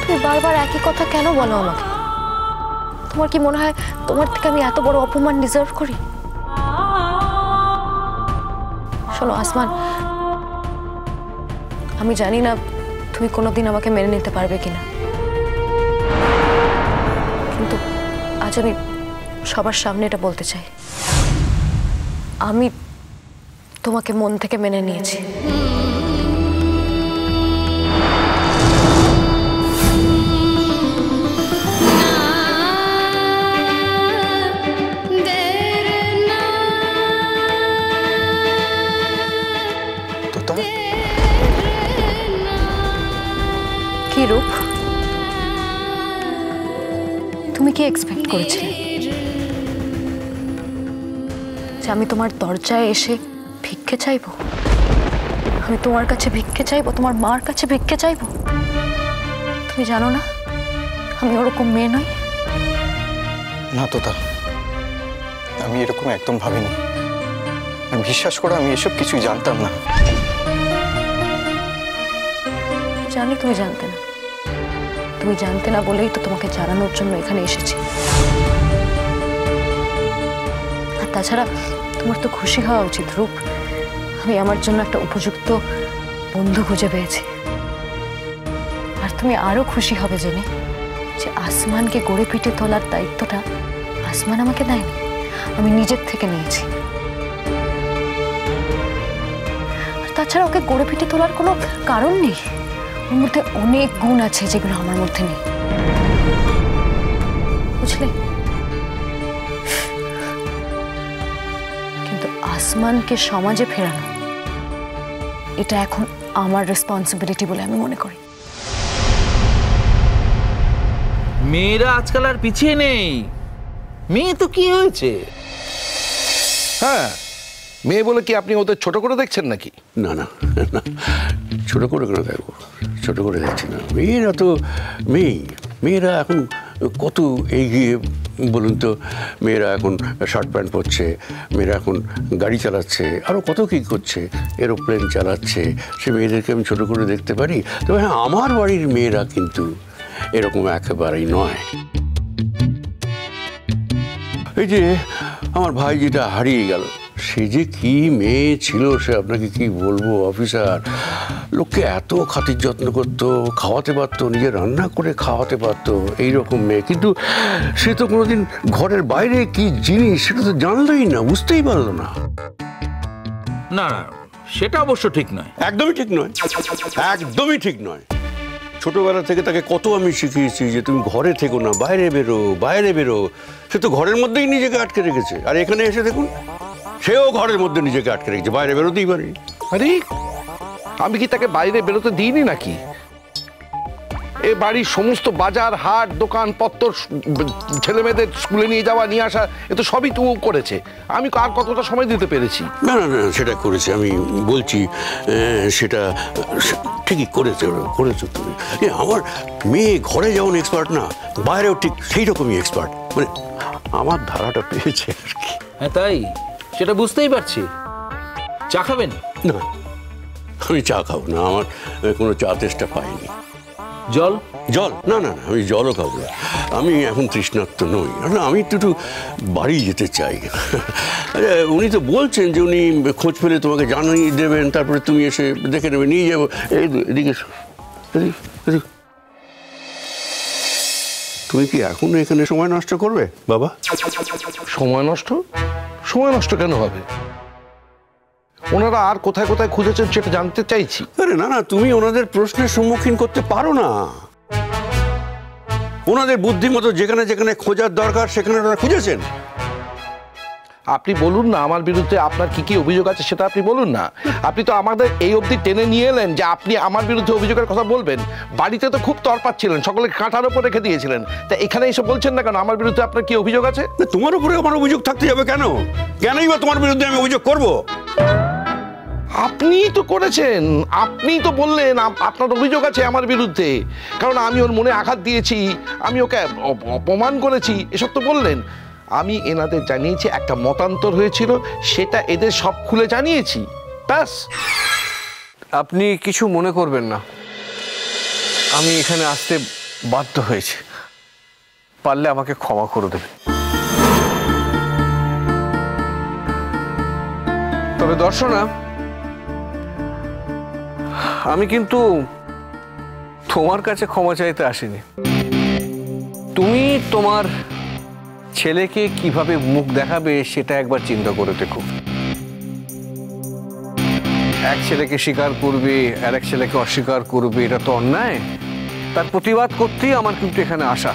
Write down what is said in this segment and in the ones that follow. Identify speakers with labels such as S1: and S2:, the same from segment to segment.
S1: তুমি বারবার একই কথা কেন বলো আমাকে? তোমার কি মনে হয় তোমার থেকে আমি এত বড় অপমান ডিজার্ভ করি? শোনো আসমান, আমি জানি না তুমি কোনোদিন আমাকে মেনে নিতে পারবে কিনা, কিন্তু আজ আমি সবার সামনে এটা বলতে চাই, আমি তোমাকে মন থেকে মেনে নিয়েছি। কি রূপ, তুমি কি এক্সপেক্ট করেছিলে যে আমি তোমার দরজায় এসে ভিক্ষে চাইবো? আমি তোমার কাছে ভিক্ষে চাইবো, তোমার মার কাছে ভিক্ষে চাইবো? তুমি জানো না আমি ওরকম মেয়ে নই।
S2: না তোতা, আমি এরকম একদম ভাবিনি। বিশ্বাস করো, আমি এসব কিছুই জানতাম না।
S1: জানি তুমি জানতে না, তুমি জানতে না বলেই তো তোমাকে জানানোর জন্য এখানে এসেছি। আর তাছাড়া তোমার তো খুশি হওয়া উচিত রূপ, আমি আমার জন্য একটা উপযুক্ত বন্ধু খুঁজে পেয়েছি। আর তুমি আরো খুশি হবে জেনে যে আসমানকে গড়ে পিঠে তোলার দায়িত্বটা আসমান আমাকে দেয়নি, আমি নিজের থেকে নিয়েছি। আর তাছাড়া ওকে গড়ে পিঠে তোলার কোনো কারণ নেই, ওর মধ্যে অনেক গুণ আছে যেগুলো আমার মধ্যে নেই, বুঝলে? কিন্তু আসমানকে সমাজে ফেরানো এটা এখন আমার রেসপন্সিবিলিটি বলে আমি মনে করি।
S3: মেয়েরা আজকাল আর পিছিয়ে নেই। মেয়ে তো কি হয়েছে?
S4: হ্যাঁ, মেয়ে বলে কি আপনি ওদের ছোট করে দেখছেন নাকি?
S5: না না না, ছোট করে কেন দেখবো? ছোট করে দেখছি না। মেয়েরা তো মেয়েরা এখন কত এগিয়ে বলুন তো। মেয়েরা এখন শার্ট প্যান্ট পরছে, মেয়েরা এখন গাড়ি চালাচ্ছে, আরও কত কী করছে, এরোপ্লেন চালাচ্ছে। সে মেয়েদেরকে আমি ছোট করে দেখতে পারি? তবে হ্যাঁ, আমার বাড়ির মেয়েরা কিন্তু এরকম একেবারেই নয়। এই যে আমার ভাই যেটা হারিয়ে গেল, সে যে কি মেয়ে ছিল, সে আপনাকে কি বলবো অফিসার। লোককে এত খাতির যত্ন করতো, খাওয়াতে পারতো, নিজে রান্না করে খাওয়াতে পারতো, এইরকম মেয়ে। কিন্তু সে তো কোনোদিন ঘরের বাইরে কি জিনিস সেটা তো জানলই না, বুঝতেই পারলো না।
S3: না না, সেটা অবশ্য ঠিক নয়।
S5: একদমই ঠিক নয়, একদমই ঠিক নয়। ছোটবেলা থেকে তাকে কত আমি শিখিয়েছি যে তুমি ঘরে থেকো না, বাইরে বেরো, বাইরে বেরো। সে তো ঘরের মধ্যেই নিজেকে আটকে রেখেছে। আর এখানে এসে দেখুন, সেও ঘরের মধ্যে নিজেকে আটকে রেখেছে, বাইরে বেরোতেই পারেনি।
S4: আরে আমি কি তাকে বাইরে বেরোতে দিইনি নাকি? এ বাড়ির সমস্ত বাজার হাট দোকানপত্র, ছেলে মেয়েদের স্কুলে নিয়ে যাওয়া নিয়ে আসা, এ তো সবই তো করেছে। আমি আর কতটা সময় দিতে পেরেছি?
S5: না না না, সেটা করেছে, আমি বলছি সেটা ঠিকই করেছো তুমি। আমার মেয়ে ঘরে যেমন এক্সপার্ট না, বাইরেও ঠিক সেই রকমই এক্সপার্ট। মানে আমার ধারাটা পেয়েছে আর কি।
S3: হ্যাঁ তাই, সেটা বুঝতেই পারছি। চা খাবেন?
S5: না, আমি চা খাবো না, আমার কোনো চা তেষ্টা পাইনি।
S3: জল?
S5: জল? না না না, আমি জলও খাবো না। আমি এখন তৃষ্ণার্ত নই। না, আমি একটু বাড়ি যেতে চাই। আরে উনি তো বলছেন যে উনি খোঁজ পেলে তোমাকে জানিয়ে দেবেন, তারপরে তুমি এসে দেখে নেবে, নিয়ে যাবো। এদিকে তুমি কি এখনো এখানে সময় নষ্ট করবে বাবা?
S4: সময় নষ্ট কেন হবে? ওনারা আর কোথায় কোথায় খুঁজেছেন সেটা জানতে চাইছি।
S5: আরে না না, তুমি ওনাদের প্রশ্নের সম্মুখীন করতে পারো না। ওনাদের বুদ্ধিমতো যেখানে যেখানে খোঁজার দরকার সেখানে ওনারা খুঁজেছেন।
S4: আপনি বলুন না আমার বিরুদ্ধে আপনার কি কি অভিযোগ আছে, সেটা আপনি বলুন না। আপনি তো আমাদের এই অবধি টেনে নিয়ে এলেন যে আপনি আমার বিরুদ্ধে অভিযোগের কথা বলবেন। বাড়িতে তো খুব তরপাচ্ছিলেন, সকলে কাঁটার উপর রেখে দিয়েছিলেন, তা এখানে এসে বলছেন না কেন আমার বিরুদ্ধে আপনার কি অভিযোগ আছে?
S5: তোমার উপরে আমার অভিযোগ থাকতে যাবে কেন? কেনই বা তোমার বিরুদ্ধে আমি অভিযোগ করব?
S4: আপনি তো করেছেন, আপনি তো বললেন আপনার অভিযোগ আছে আমার বিরুদ্ধে, কারণ আমি ওর মনে আঘাত দিয়েছি, আমি ওকে অপমান করেছি, এসব তো বললেন। আমি এনাদের জানিয়েছি একটা মতান্তর হয়েছিল, সেটা এদের সব খুলে জানিয়েছি, ব্যাস।
S6: আপনি কিছু মনে করবেন না, আমি এখানে আসতে বাধ্য হয়েছে, পারলে আমাকে ক্ষমা করে দেবে। তবে দর্শনা, আমি কিন্তু তোমার কাছে ক্ষমা চাইতে আসিনি। তুমি তোমার ছেলেকে কিভাবে মুখ দেখাবে সেটা একবার চিন্তা করে দেখো। এক ছেলেকে স্বীকার করবে, আর এক ছেলেকে অস্বীকার করবে, এটা তো অন্যায়। তার প্রতিবাদ করতেই আমার কিন্তু এখানে আসা।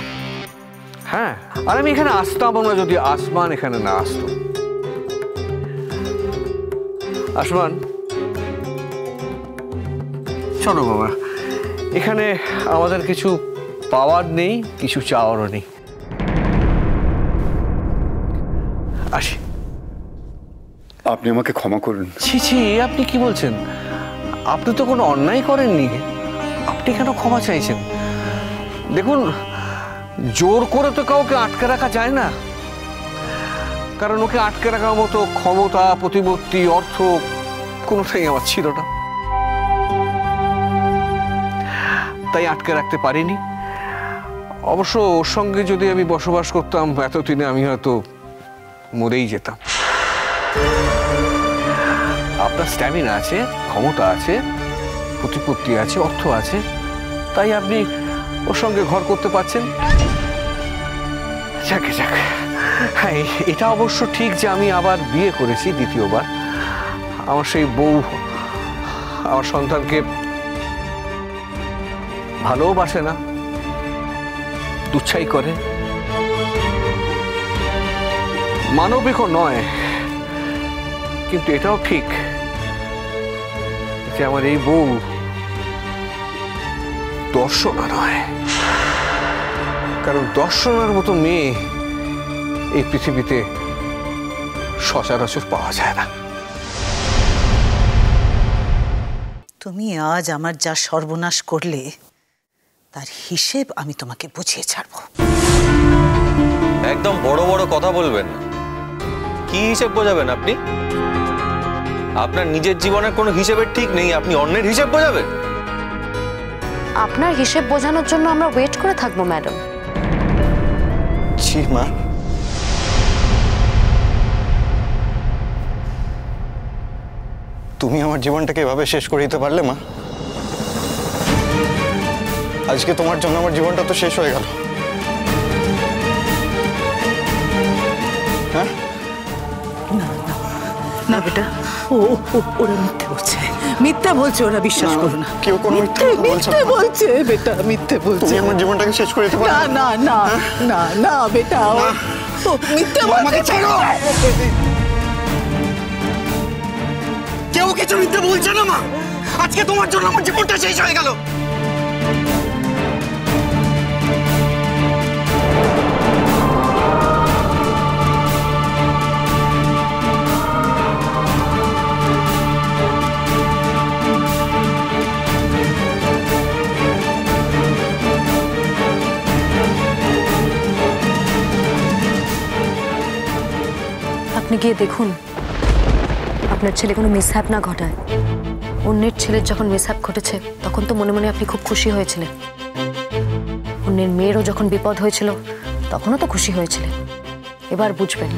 S6: হ্যাঁ, আর আমি এখানে আসতাম না যদি আসমান এখানে না আসতো। আসমান, চলো বাবা, এখানে আমাদের কিছু পাওয়ার নেই, কিছু চাওয়ারও নেই। আসি।
S7: আপনি আমাকে ক্ষমা করুন।
S6: ছি ছি, আপনি কি বলছেন? আপনি তো কোনো অন্যায় করেননি, আপনি কেন ক্ষমা চাইছেন? দেখুন, জোর করে তো কাউকে আটকে রাখা যায় না, কারণ ওকে আটকে রাখার মতো ক্ষমতা, প্রতিপত্তি, অর্থ কোনোটাই আমার ছিল না, তাই আটকে রাখতে পারিনি। অবশ্য ওর সঙ্গে যদি আমি বসবাস করতাম এতদিনে আমি হয়তো মরেই যেতাম। আপনার স্ট্যামিনা আছে, ক্ষমতা আছে, প্রতিপত্তি আছে, অর্থ আছে, তাই আপনি ওর সঙ্গে ঘর করতে পারছেন। যাকে যাক, হ্যাঁ, এটা অবশ্য ঠিক যে আমি আবার বিয়ে করেছি দ্বিতীয়বার। আমার সেই বউ আমার সন্তানকে ভালোবাসে না, তুচ্ছাই করে, মানবিকও নয়। কিন্তু এটাও ঠিক যে আমার এই বউ দর্শনা নয়, কারণ দর্শনার মতো মেয়ে এই পৃথিবীতে সচরাচর পাওয়া যায় না।
S8: তুমি আজ আমার যা সর্বনাশ করলে তার হিসেব আমি তোমাকে বুঝিয়ে ছাড়বো।
S9: একদম বড় বড় কথা বলবেন না। কি হিসেব বোঝাবেন আপনি? আপনার নিজের জীবনের কোনো হিসেবের ঠিক নেই, আপনি অন্যের হিসেব বোঝাবেন?
S1: আপনার হিসেব বোঝানোর জন্য আমরা ওয়েট করে থাকবো ম্যাডাম।
S2: ছি মা, তুমি আমার জীবনটাকে এভাবে শেষ করে দিতে পারলে মা? আজকে তোমার জন্য আমার জীবনটা তো শেষ হয়ে গেল। হ্যাঁ,
S8: না বেটা, ওরা মিথ্যে বলছে, মিথ্যা বলছে, ওরা বিশ্বাস করো না।
S2: কেউ কোনো মিথ্যে
S8: বলছে বেটা, মিথ্যে বলছে।
S2: তুমি আমার জীবনটাকে শেষ করে দিতে পারলে?
S8: না না না না না বেটা, ও মিথ্যে বলছে।
S2: কেউ কিছু মিথ্যে বলছে না মা। আজকে তোমার জন্য আমার জীবনটা শেষ হয়ে গেল।
S1: আপনি গিয়ে দেখুন আপনার ছেলে কোনো মিসহ্যাপ না ঘটায়। অন্যের ছেলের যখন মিসহ্যাপ ঘটেছে তখন তো মনে মনে আপনি খুব খুশি হয়েছিলেন। অন্যের মেয়েরও যখন বিপদ হয়েছিল তখনও তো খুশি হয়েছিলেন। এবার বুঝবেন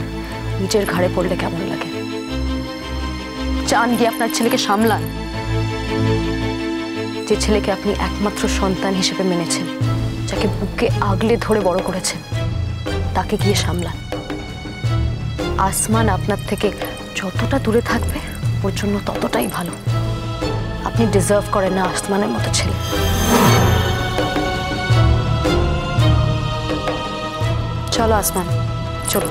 S1: নিজের ঘাড়ে পড়লে কেমন লাগে। চান গিয়ে আপনার ছেলেকে সামলান। যে ছেলেকে আপনি একমাত্র সন্তান হিসেবে মেনেছেন, যাকে বুকে আগলে ধরে বড় করেছেন, তাকে গিয়ে সামলান। আসমান আপনার থেকে যতটা দূরে থাকবে ওর জন্য ততটাই ভালো। আপনি ডিজার্ভ করেন না আসমানের মতো ছেলে। চলো আসমান, চলো।